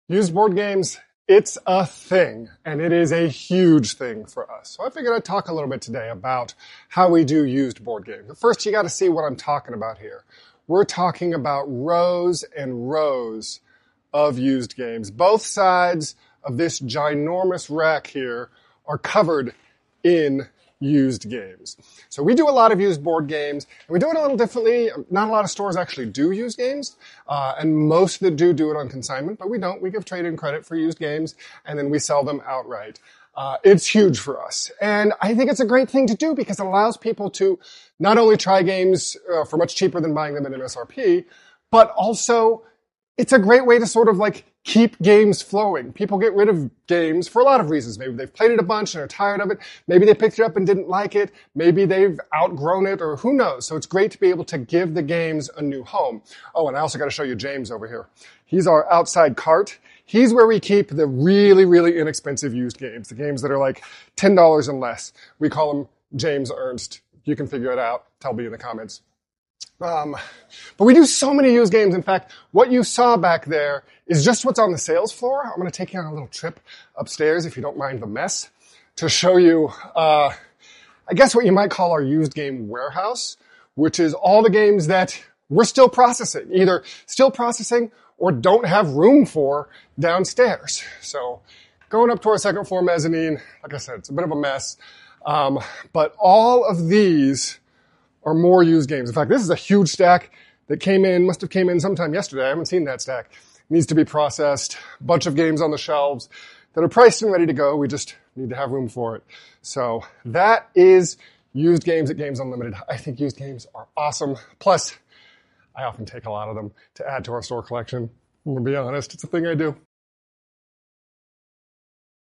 Used board games, it's a thing, and it is a huge thing for us. So I figured I'd talk a little bit today about how we do used board games. But first, you got to see what I'm talking about here. We're talking about rows and rows of used games. Both sides of this ginormous rack here are covered in used games. So we do a lot of used board games, and we do it a little differently. Not a lot of stores actually do used games, and most that do it on consignment, but we don't. We give trade-in credit for used games, and then we sell them outright. It's huge for us, and I think it's a great thing to do because it allows people to not only try games for much cheaper than buying them at MSRP, but also it's a great way to sort of like keep games flowing. People get rid of games for a lot of reasons. Maybe they've played it a bunch and are tired of it. Maybe they picked it up and didn't like it. Maybe they've outgrown it, or who knows. So it's great to be able to give the games a new home. Oh, and I also got to show you James over here. He's our outside cart. He's where we keep the really, really inexpensive used games, the games that are like $10 and less. We call him James Ernst. You can figure it out. Tell me in the comments. But we do so many used games. In fact, what you saw back there is just what's on the sales floor. I'm going to take you on a little trip upstairs, if you don't mind the mess, to show you, I guess what you might call our used game warehouse, which is all the games that we're still processing, either still processing or don't have room for downstairs. So going up to our second floor mezzanine, like I said, it's a bit of a mess. But all of these are more used games. In fact, this is a huge stack that must have came in sometime yesterday. I haven't seen that stack. It needs to be processed. A bunch of games on the shelves that are priced and ready to go. We just need to have room for it. So that is used games at Games Unlimited. I think used games are awesome. Plus, I often take a lot of them to add to our store collection. I'm going to be honest, it's a thing I do.